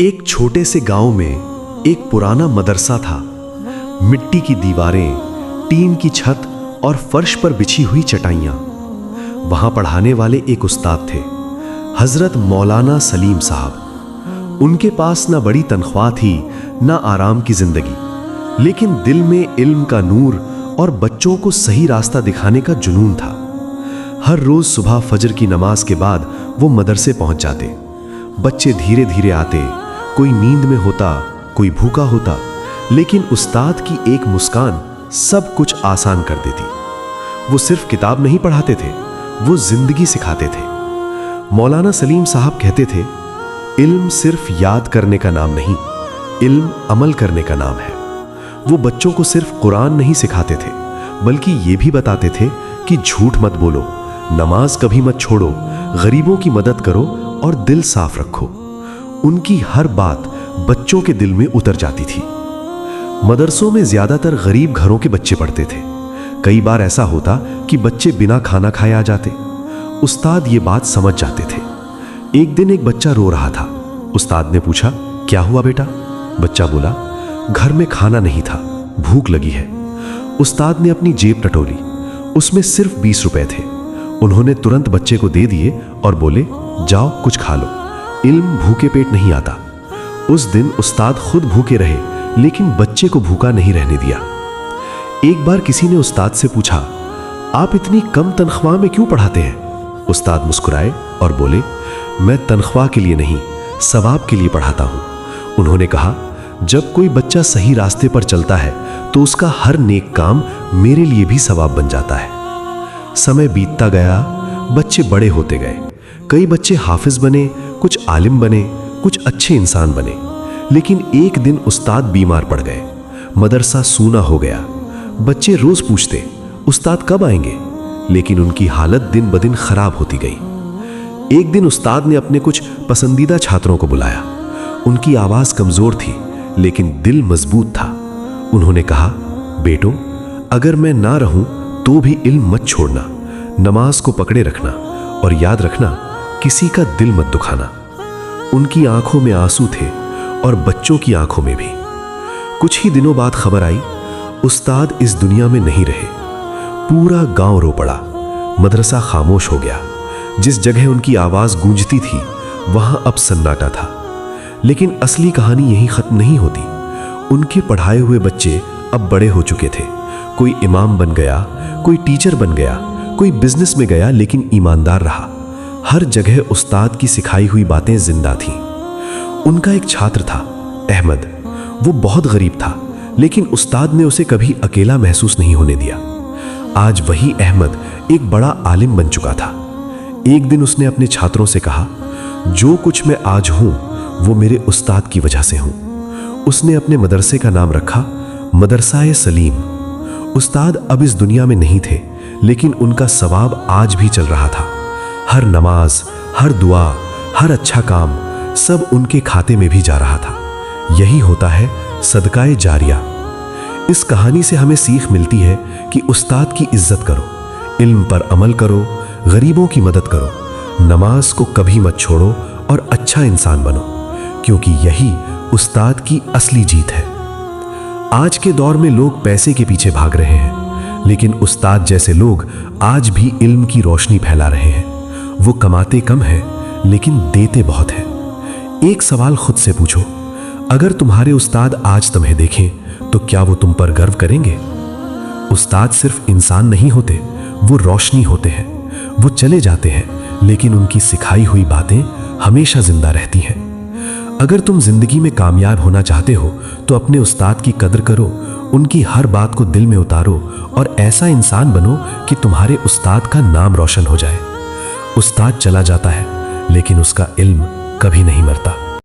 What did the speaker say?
एक छोटे से गांव में एक पुराना मदरसा था। मिट्टी की दीवारें, टीन की छत और फर्श पर बिछी हुई चटाइयां। वहां पढ़ाने वाले एक उस्ताद थे, हजरत मौलाना सलीम साहब। उनके पास ना बड़ी तनख्वाह थी, ना आराम की जिंदगी, लेकिन दिल में इल्म का नूर और बच्चों को सही रास्ता दिखाने का जुनून था। हर रोज सुबह फजर की नमाज के बाद वो मदरसे पहुंच जाते। बच्चे धीरे धीरे आते, कोई नींद में होता, कोई भूखा होता, लेकिन उस्ताद की एक मुस्कान सब कुछ आसान कर देती। वो सिर्फ किताब नहीं पढ़ाते थे, वो जिंदगी सिखाते थे। मौलाना सलीम साहब कहते थे, इल्म सिर्फ याद करने का नाम नहीं, इल्म अमल करने का नाम है। वो बच्चों को सिर्फ कुरान नहीं सिखाते थे, बल्कि ये भी बताते थे कि झूठ मत बोलो, नमाज कभी मत छोड़ो, गरीबों की मदद करो और दिल साफ रखो। उनकी हर बात बच्चों के दिल में उतर जाती थी। मदरसों में ज्यादातर गरीब घरों के बच्चे पढ़ते थे। कई बार ऐसा होता कि बच्चे बिना खाना खाए आ जाते। उस्ताद ये बात समझ जाते थे। एक दिन एक बच्चा रो रहा था। उस्ताद ने पूछा, क्या हुआ बेटा? बच्चा बोला, घर में खाना नहीं था, भूख लगी है। उस्ताद ने अपनी जेब टटोली, उसमें सिर्फ 20 रुपए थे। उन्होंने तुरंत बच्चे को दे दिए और बोले, जाओ कुछ खा लो, इल्म भूखे पेट नहीं आता। उस दिन उस्ताद खुद भूखे रहे, लेकिन बच्चे को भूखा नहीं रहने दिया। एक बार किसी ने उस्ताद से पूछा, आप इतनी कम तनख्वाह में क्यों पढ़ाते हैं? उस्ताद मुस्कुराए और बोले, मैं तनख्वाह के लिए नहीं, सवाब के लिए पढ़ाता हूं। उन्होंने कहा, जब कोई बच्चा सही रास्ते पर चलता है तो उसका हर नेक काम मेरे लिए भी सवाब बन जाता है। समय बीतता गया, बच्चे बड़े होते गए। कई बच्चे हाफिज बने, कुछ आलिम बने, कुछ अच्छे इंसान बने। लेकिन एक दिन उस्ताद बीमार पड़ गए। मदरसा सूना हो गया। बच्चे रोज पूछते, उस्ताद कब आएंगे? लेकिन उनकी हालत दिन ब दिन खराब होती गई। एक दिन उस्ताद ने अपने कुछ पसंदीदा छात्रों को बुलाया। उनकी आवाज कमजोर थी, लेकिन दिल मजबूत था। उन्होंने कहा, बेटो, अगर मैं ना रहूं तो भी इल्म मत छोड़ना, नमाज को पकड़े रखना और याद रखना, किसी का दिल मत दुखाना। उनकी आंखों में आंसू थे और बच्चों की आंखों में भी। कुछ ही दिनों बाद खबर आई, उस्ताद इस दुनिया में नहीं रहे। पूरा गांव रो पड़ा। मदरसा खामोश हो गया। जिस जगह उनकी आवाज गूंजती थी, वहां अब सन्नाटा था। लेकिन असली कहानी यहीं खत्म नहीं होती। उनके पढ़ाए हुए बच्चे अब बड़े हो चुके थे। कोई इमाम बन गया, कोई टीचर बन गया, कोई बिजनेस में गया, लेकिन ईमानदार रहा। हर जगह उस्ताद की सिखाई हुई बातें जिंदा थीं। उनका एक छात्र था, अहमद। वो बहुत गरीब था, लेकिन उस्ताद ने उसे कभी अकेला महसूस नहीं होने दिया। आज वही अहमद एक बड़ा आलिम बन चुका था। एक दिन उसने अपने छात्रों से कहा, जो कुछ मैं आज हूं वो मेरे उस्ताद की वजह से हूं। उसने अपने मदरसे का नाम रखा मदरसा-ए सलीम। उस्ताद अब इस दुनिया में नहीं थे, लेकिन उनका सवाब आज भी चल रहा था। हर नमाज, हर दुआ, हर अच्छा काम सब उनके खाते में भी जा रहा था। यही होता है सदकाए जारिया। इस कहानी से हमें सीख मिलती है कि उस्ताद की इज्जत करो, इल्म पर अमल करो, गरीबों की मदद करो, नमाज को कभी मत छोड़ो और अच्छा इंसान बनो, क्योंकि यही उस्ताद की असली जीत है। आज के दौर में लोग पैसे के पीछे भाग रहे हैं, लेकिन उस्ताद जैसे लोग आज भी इल्म की रोशनी फैला रहे हैं। वो कमाते कम हैं, लेकिन देते बहुत हैं। एक सवाल खुद से पूछो, अगर तुम्हारे उस्ताद आज तुम्हें देखें तो क्या वो तुम पर गर्व करेंगे? उस्ताद सिर्फ इंसान नहीं होते, वो रोशनी होते हैं। वो चले जाते हैं, लेकिन उनकी सिखाई हुई बातें हमेशा जिंदा रहती हैं। अगर तुम जिंदगी में कामयाब होना चाहते हो तो अपने उस्ताद की कदर करो, उनकी हर बात को दिल में उतारो और ऐसा इंसान बनो कि तुम्हारे उस्ताद का नाम रोशन हो जाए। उस्ताद चला जाता है, लेकिन उसका इल्म कभी नहीं मरता।